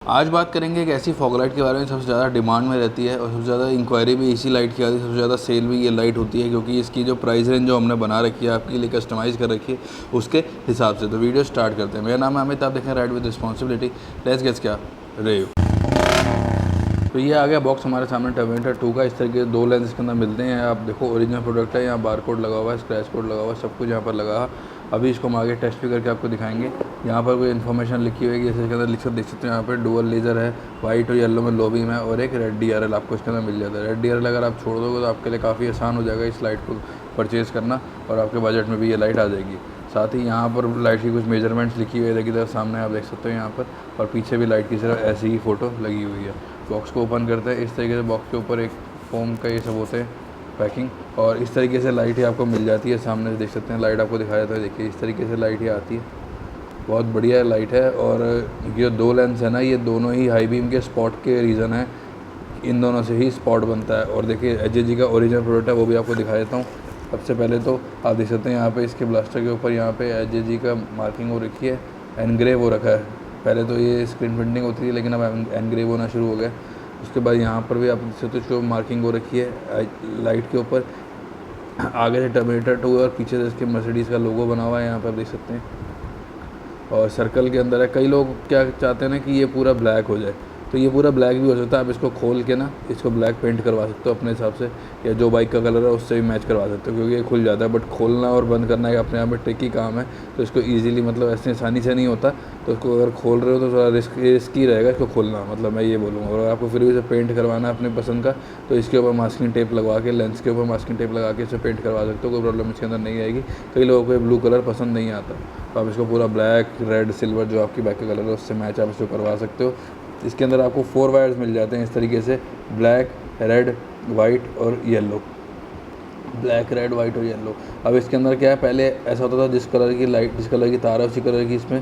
आज बात करेंगे एक ऐसी फॉग लाइट के बारे में सबसे ज़्यादा डिमांड में रहती है और सबसे ज़्यादा इंक्वायरी भी इसी लाइट की आती है, सबसे ज़्यादा सेल भी ये लाइट होती है क्योंकि इसकी जो प्राइस रेंज जो हमने बना रखी है आपके लिए कस्टमाइज़ कर रखी है उसके हिसाब से। तो वीडियो स्टार्ट करते हैं। मेरा नाम है अमित, आप देखें ride with responsibility. Let's get क्या रिव्यू। तो ये आ गया बॉक्स हमारे सामने टर्मिनेटर 2 का। इस तरीके से 2 लेंस इसके अंदर मिलते हैं। आप देखो ओरिजिनल प्रोडक्ट है, यहाँ बार कोड लगा हुआ है, स्क्रैच कोड लगा हुआ है, सब कुछ यहाँ पर लगा है। अभी इसको हम आगे टेस्ट भी करके आपको दिखाएंगे। यहाँ पर कोई इन्फॉर्मेशन लिखी हुई है, जैसे इसके अंदर देख सकते हैं यहाँ पर डुअल लेज़र है, वाइट और येलो में लो बीम है और एक रेड DRL आपको इसके अंदर मिल जाता है। रेड DRL अगर आप छोड़ दोगे तो आपके लिए काफ़ी आसान हो जाएगा इस लाइट को परचेज़ करना और आपके बजट में भी ये लाइट आ जाएगी। साथ ही यहाँ पर लाइट की कुछ मेजरमेंट्स लिखी हुई है, देखिए सामने आप देख सकते हो यहाँ पर, और पीछे भी लाइट की सिर्फ ऐसी ही फ़ोटो लगी हुई है। बॉक्स को ओपन करते हैं। इस तरीके से बॉक्स के ऊपर एक फोम का ये सब होते हैं पैकिंग, और इस तरीके से लाइट ही आपको मिल जाती है। सामने से देख सकते हैं लाइट आपको दिखाया जाता है, देखिए इस तरीके से लाइट ही आती है। बहुत बढ़िया लाइट है। और ये 2 लेंस है ना, ये दोनों ही हाई बीम के स्पॉट के रीज़न है, इन दोनों से ही स्पॉट बनता है। और देखिए HJG का ओरिजिनल प्रोडक्ट है, वो भी आपको दिखा देता हूँ। सबसे पहले तो आप देख सकते हैं यहाँ पे इसके ब्लास्टर के ऊपर यहाँ पे HJG का मार्किंग हो रखी है, एनग्रेव हो रखा है। पहले तो ये स्क्रीन प्रिंटिंग होती थी लेकिन अब एनग्रेव होना शुरू हो गया। उसके बाद यहाँ पर भी आप देख सकते हो इसको मार्किंग हो रखी है लाइट के ऊपर। आगे से टर्मिनेटर 2 और पीछे से इसके मर्सिडीज़ का लोगो बना हुआ है, यहाँ पर देख सकते हैं। और सर्कल के अंदर है। कई लोग क्या चाहते हैं ना कि ये पूरा ब्लैक हो जाए, तो ये पूरा ब्लैक भी हो सकता है। आप इसको खोल के ना इसको ब्लैक पेंट करवा सकते हो अपने हिसाब से, या जो बाइक का कलर है उससे भी मैच करवा सकते हो क्योंकि ये खुल जाता है। बट खोलना और बंद करना एक अपने आप में ट्रिकी काम है, तो इसको ईजिली मतलब ऐसे आसानी से नहीं होता। तो इसको अगर खोल रहे हो तो थोड़ा रिस्की रहेगा इसको खोलना, मतलब मैं ये बोलूँगा। और आपको फिर भी इसे पेंट करवाना है अपने पसंद का, तो इसके ऊपर मास्किंग टेप लगवा के, लेंस के ऊपर मास्किंग टेप लगा के इसे पेंट करवा सकते हो, कोई प्रॉब्लम इसके अंदर नहीं आएगी। कई लोगों को ये ब्लू कलर पसंद नहीं आता, तो आप इसको पूरा ब्लैक, रेड, सिल्वर जो आपकी बाइक का कलर है उससे मैच आप इसको करवा सकते हो। इसके अंदर आपको 4 वायर्स मिल जाते हैं इस तरीके से, ब्लैक, रेड, वाइट और येलो। ब्लैक, रेड, वाइट और येलो। अब इसके अंदर क्या है, पहले ऐसा होता था जिस कलर की लाइट, जिस कलर की तार है उसी कलर की इसमें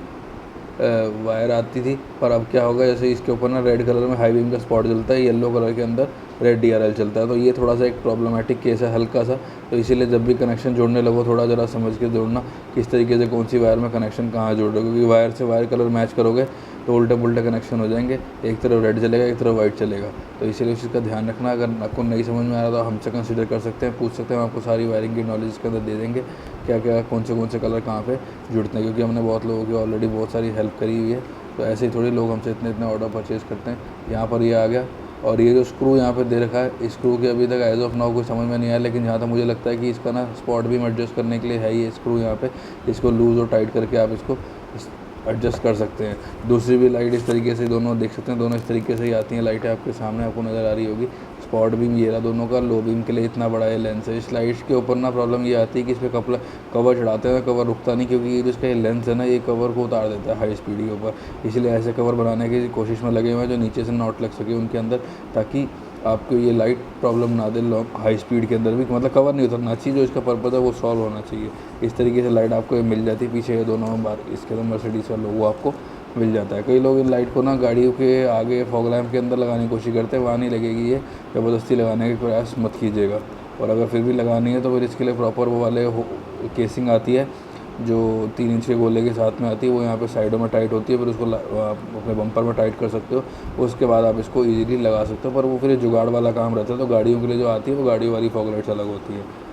वायर आती थी। पर अब क्या होगा, जैसे इसके ऊपर ना रेड कलर में हाई बीम का स्पॉट जलता है, येलो कलर के अंदर रेड DRL चलता है। तो ये थोड़ा सा एक प्रॉब्लमेटिक केस है हल्का सा। तो इसीलिए जब भी कनेक्शन जोड़ने लगो थोड़ा ज़रा समझ के जोड़ना, किस तरीके से कौन सी वायर में कनेक्शन कहाँ जोड़ रहे हो, क्योंकि वायर से वायर कलर मैच करोगे तो उल्टे पुल्टे कनेक्शन हो जाएंगे, एक तरफ रेड चलेगा एक तरफ वाइट चलेगा। तो इसीलिए उस चीज़ का ध्यान रखना। अगर आपको नहीं समझ में आ रहा तो हमसे कंसिडर कर सकते हैं, पूछ सकते हैं, हम आपको सारी वायरिंग की नॉलेज इसके अंदर दे देंगे, क्या क्या कौन से कलर कहाँ पे जुड़ते हैं, क्योंकि हमने बहुत लोगों की ऑलरेडी बहुत सारी हेल्प करी हुई है। तो ऐसे ही थोड़ी लोग हमसे इतने ऑर्डर परचेज़ करते हैं। यहाँ पर ये आ गया, और ये जो स्क्रू यहाँ पे दे रखा है, इस स्क्रू के अभी तक एज ऑफ नाउ कुछ समझ में नहीं आया, लेकिन जहाँ तक मुझे लगता है कि इसका ना स्पॉट भी एडजस्ट करने के लिए है ये स्क्रू यहाँ पे। इसको लूज़ और टाइट करके आप इसको एडजस्ट कर सकते हैं। दूसरी भी लाइट इस तरीके से, दोनों देख सकते हैं, दोनों इस तरीके से ही आती हैं लाइटें आपके सामने, आपको नज़र आ रही होगी। स्पॉट बीम ये रहा दोनों का, लो बीम के लिए इतना बड़ा ये लेंस है। इस लाइट के ऊपर ना प्रॉब्लम ये आती है कि इस पर कवर चढ़ाते हैं, कवर रुकता नहीं, क्योंकि ये जो इसका लेंस है ना ये कवर को उतार देता है हाई स्पीड के ऊपर। इसलिए ऐसे कवर बनाने की कोशिश में लगे हुए हैं जो नीचे से नॉट लग सके उनके अंदर, ताकि आपको ये लाइट प्रॉब्लम ना दे लॉन्ग हाई स्पीड के अंदर भी, मतलब कवर नहीं उतरना चाहिए, जो इसका पर्पज़ है वो सॉल्व होना चाहिए। इस तरीके से लाइट आपको ये मिल जाती है। पीछे ये दोनों बार इसके अंदर मर्सिडीज़ का लोगो आपको मिल जाता है। कई लोग इन लाइट को ना गाड़ियों के आगे फॉग लैम्प के अंदर लगाने की कोशिश करते हैं, वहाँ नहीं लगेगी ये, ज़बरदस्ती लगाने का प्रयास मत कीजिएगा। और अगर फिर भी लगानी है तो फिर इसके लिए प्रॉपर वो वाले केसिंग आती है जो 3 इंच के गोले के साथ में आती है, वो यहाँ पे साइडों में टाइट होती है, फिर उसको आप अपने बम्पर में टाइट कर सकते हो, उसके बाद आप इसको इजीली लगा सकते हो। पर वो फिर जुगाड़ वाला काम रहता है, तो गाड़ियों के लिए जो आती है वो गाड़ियों वाली फॉग लाइट्स अलग होती है।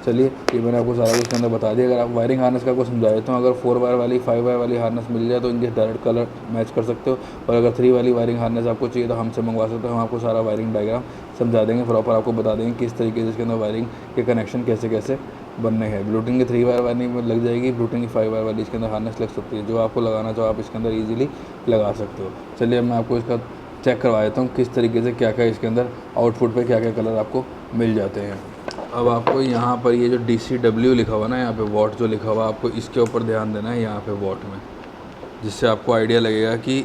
चलिए ये मैंने आपको सारा कुछ के अंदर बता दिया। अगर आप वायरिंग हार्नेस का आपको समझा देता हूँ, अगर 4 वायर वाली 5 वायर वाली हार्नेस मिल जाए तो इनके डायरेक्ट कलर मैच कर सकते हो, और अगर 3 वाली वायरिंग हार्नेस आपको चाहिए तो हमसे मंगवा सकते हो। हम आपको सारा वायरिंग डायग्राम समझा देंगे, प्रॉपर आपको बता देंगे किस तरीके से इसके अंदर वायरिंग के कनेक्शन कैसे कैसे बनने हैं। ब्लूटूथ की 3 वायर वाली में लग जाएगी, ब्लूटूथ की 5 वायर वाली इसके अंदर हार्नेस लग सकती है। जो आपको लगाना चाहो आप इसके अंदर ईजिली लगा सकते हो। चलिए अब मैं आपको इसका चेक करवा देता हूँ किस तरीके से क्या क्या इसके अंदर आउटपुट पे क्या क्या कलर आपको मिल जाते हैं। अब आपको यहाँ पर ये जो DCW लिखा हुआ ना, यहाँ पे वॉट जो लिखा हुआ, आपको इसके ऊपर ध्यान देना है यहाँ पे वॉट में, जिससे आपको आइडिया लगेगा कि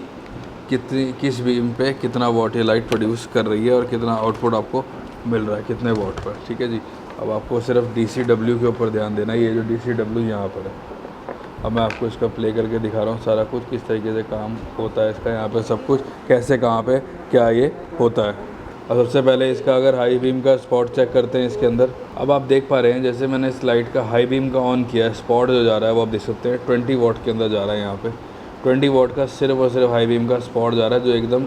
किस बीम पे कितना वॉट ये लाइट प्रोड्यूस कर रही है और कितना आउटपुट आपको मिल रहा है कितने वॉट पर। ठीक है जी। अब आपको सिर्फ DCW के ऊपर ध्यान देना है, ये जो DCW यहाँ पर है। अब मैं आपको इसका प्ले करके दिखा रहा हूँ सारा कुछ किस तरीके से काम होता है इसका, यहाँ पे सब कुछ कैसे कहाँ पे क्या ये होता है। और सबसे पहले इसका अगर हाई बीम का स्पॉट चेक करते हैं इसके अंदर। अब आप देख पा रहे हैं जैसे मैंने इस लाइट का हाई बीम का ऑन किया है, स्पॉट जो जा रहा है वो आप देख सकते हैं 20 वॉट के अंदर जा रहा है यहाँ पे। 20 वॉट का सिर्फ और सिर्फ हाई बीम का स्पॉट जा रहा है, जो एकदम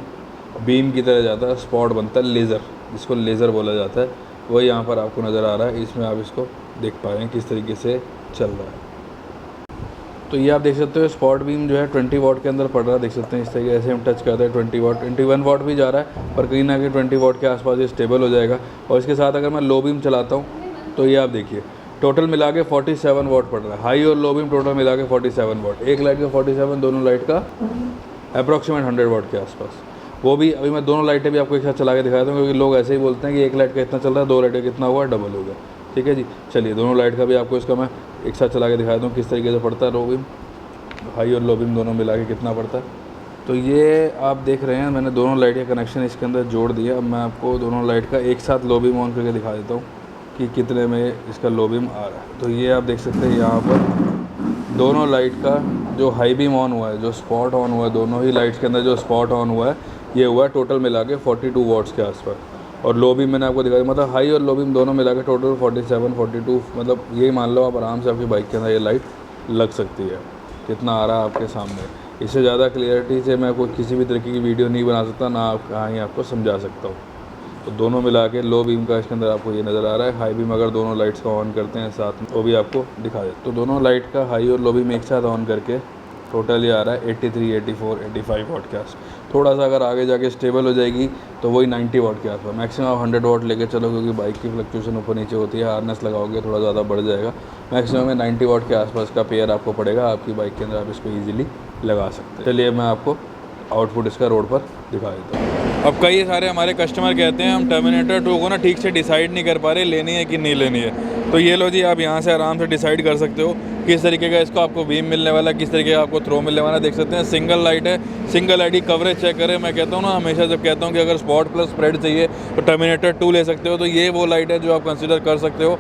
बीम की तरह जाता है, स्पॉट बनता है, लेज़र, जिसको लेज़र बोला जाता है, वही यहाँ पर आपको नज़र आ रहा है। इसमें आप इसको देख पा रहे हैं किस तरीके से चल रहा है। तो ये आप देख सकते हो स्पॉट बीम जो है 20 वॉट के अंदर पड़ रहा है, देख सकते हैं इस तरीके से हम टच करते हैं 20 वॉट, 21 वॉट भी जा रहा है, पर कहीं ना कहीं 20 वॉट के आसपास ये स्टेबल हो जाएगा। और इसके साथ अगर मैं लो बीम चलाता हूँ तो ये आप देखिए टोटल मिला के 47 वॉट पड़ रहा है, हाई और लो बीम टोटल मिला के 47 वॉट, एक लाइट का 47, दोनों लाइट का अप्रॉक्सीमेट 100 वॉट के आसपास। वो भी अभी मैं दोनों लाइटें भी आपको एक साथ चला के दिखाता हूँ, क्योंकि लोग ऐसे ही बोलते हैं कि एक लाइट का इतना चल रहा है, दो लाइट का कितना हुआ, डबल हो गया। ठीक है जी, चलिए दोनों लाइट का भी आपको इसका मैं एक साथ चला के दिखाता हूँ किस तरीके से पड़ता है लो बीम, हाई और लो बीम दोनों मिला के कितना पड़ता है। तो ये आप देख रहे हैं मैंने दोनों लाइट का कनेक्शन इसके अंदर जोड़ दिया। अब मैं आपको दोनों लाइट का एक साथ लो बीम ऑन करके दिखा देता हूँ कि कितने में इसका लो बीम आ रहा है। तो ये आप देख सकते हैं यहाँ पर दोनों लाइट का जो हाई बीम ऑन हुआ है, जो स्पॉट ऑन हुआ है, दोनों ही लाइट्स के अंदर जो स्पॉट ऑन हुआ है ये हुआ है टोटल मिला के 42 वॉट्स के आसपास। और लो बीम मैंने आपको दिखाया, मतलब हाई और लो बीम दोनों मिला के टोटल 47 42, मतलब यही मान लो आप आराम से आपकी बाइक के अंदर ये लाइट लग सकती है। कितना आ रहा है आपके सामने, इससे ज़्यादा क्लियरिटी से मैं कोई किसी भी तरीके की वीडियो नहीं बना सकता, ना आप कहाँ ही आपको समझा सकता हूँ। तो दोनों मिला के लो बीम का इसके अंदर आपको ये नज़र आ रहा है। हाई बीम अगर दोनों लाइट्स का ऑन करते हैं साथ में, वो भी आपको दिखा दे। तो दोनों लाइट का हाई और लो बीम एक साथ ऑन करके टोटल ये आ रहा है 83 84 85 वॉट के आस। थोड़ा सा अगर आगे जाके स्टेबल हो जाएगी तो वही 90 वॉट के आसपास, मैक्सिमम आप 100 वॉट लेके चलो, क्योंकि बाइक की फ्लक्चुएशन ऊपर नीचे होती है, हार्नेस लगाओगे थोड़ा ज़्यादा बढ़ जाएगा। मैक्सिमम में 90 वॉट के आसपास का पेयर आपको पड़ेगा आपकी बाइक के अंदर, आप इसको ईजिली लगा सकते हैं। चलिए मैं आपको आउटपुट इसका रोड पर दिखा देता हूँ। अब कई सारे हमारे कस्टमर कहते हैं हम टर्मिनेटर 2 को ना ठीक से डिसाइड नहीं कर पा रहे लेनी है कि नहीं लेनी है। तो ये लो जी, आप यहाँ से आराम से डिसाइड कर सकते हो किस तरीके का इसको आपको बीम मिलने वाला है, किस तरीके का आपको थ्रो मिलने वाला है। देख सकते हैं सिंगल लाइट है, सिंगल लाइट की कवरेज चेक करें। मैं कहता हूँ ना, हमेशा जब कहता हूँ कि अगर स्पॉट प्लस स्प्रेड चाहिए तो टर्मिनेटर 2 ले सकते हो, तो ये वो लाइट है जो आप कंसिडर कर सकते हो।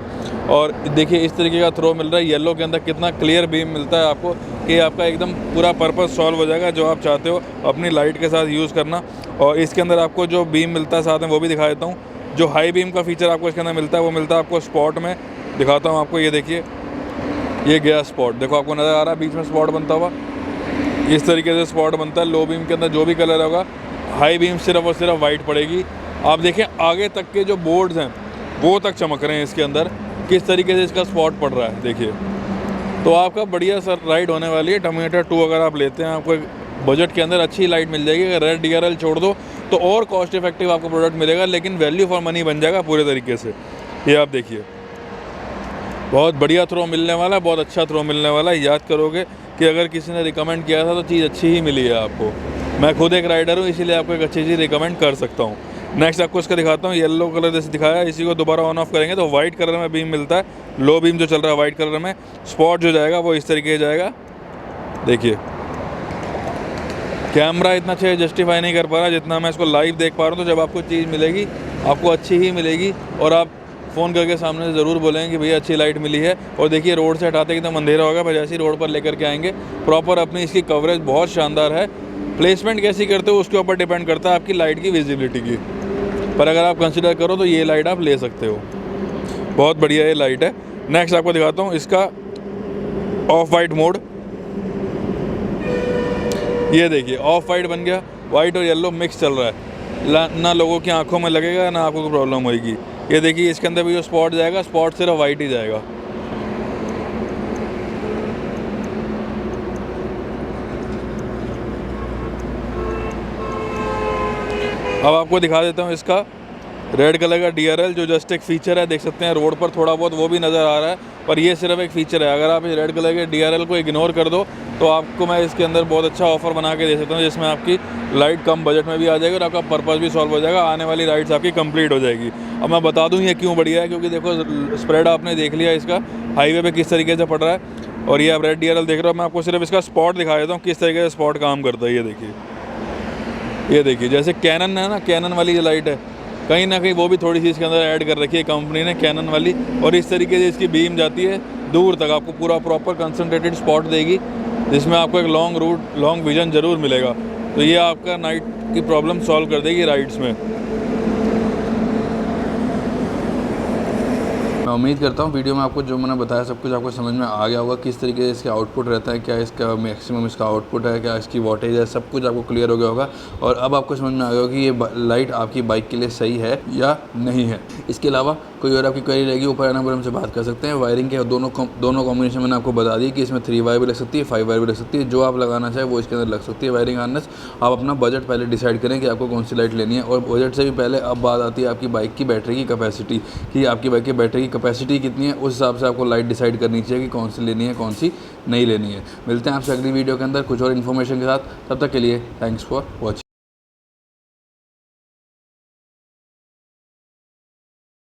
और देखिए इस तरीके का थ्रो मिल रहा है, येलो के अंदर कितना क्लियर बीम मिलता है आपको कि आपका एकदम पूरा पर्पस सॉल्व हो जाएगा, जो आप चाहते हो अपनी लाइट के साथ यूज़ करना। और इसके अंदर आपको जो बीम मिलता है साथ में वो भी दिखा देता हूँ। जो हाई बीम का फीचर आपको इसके अंदर मिलता है वो मिलता है आपको स्पॉट में, दिखाता हूँ आपको। ये देखिए, ये गया स्पॉट, देखो आपको नज़र आ रहा है बीच में स्पॉट बनता हुआ, इस तरीके से स्पॉट बनता है। लो बीम के अंदर जो भी कलर होगा, हाई बीम सिर्फ और सिर्फ वाइट पड़ेगी। आप देखें आगे तक के जो बोर्ड्स हैं वो तक चमक रहे हैं इसके अंदर, किस तरीके से इसका स्पॉट पड़ रहा है देखिए। तो आपका बढ़िया सर राइड होने वाली है। टर्मिनेटर 2 अगर आप लेते हैं, आपको बजट के अंदर अच्छी लाइट मिल जाएगी। अगर रेड DRL छोड़ दो तो और कॉस्ट इफेक्टिव आपको प्रोडक्ट मिलेगा, लेकिन वैल्यू फॉर मनी बन जाएगा पूरे तरीके से। ये आप देखिए, बहुत बढ़िया थ्रो मिलने वाला है, बहुत अच्छा थ्रो मिलने वाला है। याद करोगे कि अगर किसी ने रिकमेंड किया था तो चीज़ अच्छी ही मिली है आपको। मैं खुद एक राइडर हूँ, इसीलिए आपको एक अच्छी चीज़ रिकमेंड कर सकता हूँ। नेक्स्ट आपको इसका दिखाता हूँ, येलो कलर जैसे दिखाया, इसी को दोबारा ऑन ऑफ करेंगे तो वाइट कलर में बीम मिलता है। लो बीम जो चल रहा है वाइट कलर में, स्पॉट जो जाएगा वो इस तरीके से जाएगा। देखिए कैमरा इतना अच्छा जस्टिफाई नहीं कर पा रहा जितना मैं इसको लाइव देख पा रहा हूँ। तो जब आपको चीज़ मिलेगी आपको अच्छी ही मिलेगी, और आप फ़ोन करके सामने से ज़रूर बोलेंगे कि भैया अच्छी लाइट मिली है। और देखिए रोड से हटाते एकदम अंधेरा होगा, पर जैसे ही रोड पर लेकर के आएंगे प्रॉपर अपनी इसकी कवरेज बहुत शानदार है। प्लेसमेंट कैसी करते हो उसके ऊपर डिपेंड करता है आपकी लाइट की विजिबिलिटी की, पर अगर आप कंसिडर करो तो ये लाइट आप ले सकते हो। बहुत बढ़िया ये लाइट है। नेक्स्ट आपको दिखाता हूँ इसका ऑफ वाइट मोड। ये देखिए ऑफ वाइट बन गया, वाइट और येलो मिक्स चल रहा है, ना लोगों की आंखों में लगेगा ना आपको कोई प्रॉब्लम होगी। ये देखिए इसके अंदर भी जो स्पॉट जाएगा, स्पॉट सिर्फ वाइट ही जाएगा। अब आपको दिखा देता हूँ इसका रेड कलर का DRL, जो जस्ट एक फ़ीचर है। देख सकते हैं रोड पर थोड़ा बहुत वो भी नज़र आ रहा है, पर ये सिर्फ एक फ़ीचर है। अगर आप इस रेड कलर के DRL को इग्नोर कर दो तो आपको मैं इसके अंदर बहुत अच्छा ऑफ़र बना के दे सकता हूँ, जिसमें आपकी लाइट कम बजट में भी आ जाएगी और आपका पर्पस भी सॉल्व हो जाएगा, आने वाली राइड्स आपकी कंप्लीट हो जाएगी। अब मैं बता दूँ ये क्यों बढ़िया है, क्योंकि देखो स्प्रेड आपने देख लिया इसका हाईवे पे किस तरीके से पड़ रहा है, और ये आप रेड DRL देख रहे हो। मैं आपको सिर्फ इसका स्पॉट दिखा देता हूँ किस तरीके से स्पॉट काम करता है। ये देखिए जैसे कैनन है ना, कैनन वाली जो लाइट है, कहीं ना कहीं वो भी थोड़ी सी इसके अंदर ऐड कर रखी है कंपनी ने, कैनन वाली। और इस तरीके से इसकी बीम जाती है दूर तक, आपको पूरा प्रॉपर कंसंट्रेटेड स्पॉट देगी, जिसमें आपको एक लॉन्ग रूट लॉन्ग विजन ज़रूर मिलेगा। तो ये आपका नाइट की प्रॉब्लम सॉल्व कर देगी राइड्स में। मैं उम्मीद करता हूँ वीडियो में आपको जो मैंने बताया सब कुछ आपको समझ में आ गया होगा, किस तरीके से इसका आउटपुट रहता है, क्या इसका मैक्सिमम इसका आउटपुट है, क्या इसकी वोल्टेज है, सब कुछ आपको क्लियर हो गया होगा। और अब आपको समझ में आ गया होगा कि ये लाइट आपकी बाइक के लिए सही है या नहीं है। इसके अलावा कोई और आपकी क्वेरी रहेगी ऊपर नंबर हमसे बात कर सकते हैं। वायरिंग के दोनों कॉम्बिनेशन मैंने आपको बता दी कि इसमें 3 वायर भी लग सकती है, 5 वायर भी लग सकती है, जो आप लगाना चाहे वो इसके अंदर लग सकती है वायरिंग हार्नेस। आप अपना बजट पहले डिसाइड करें कि आपको कौन सी लाइट लेनी है। और बजट से भी पहले अब बात आती है आपकी बाइक की बैटरी की कैपेसिटी, कि आपकी बाइक की बैटरी की कैपेसिटी कितनी है, उस हिसाब से आपको लाइट डिसाइड करनी चाहिए कि कौन सी लेनी है कौन सी नहीं लेनी है। मिलते हैं आपसे अगली वीडियो के अंदर कुछ और इन्फॉर्मेशन के साथ, तब तक के लिए थैंक्स फॉर वॉचिंग।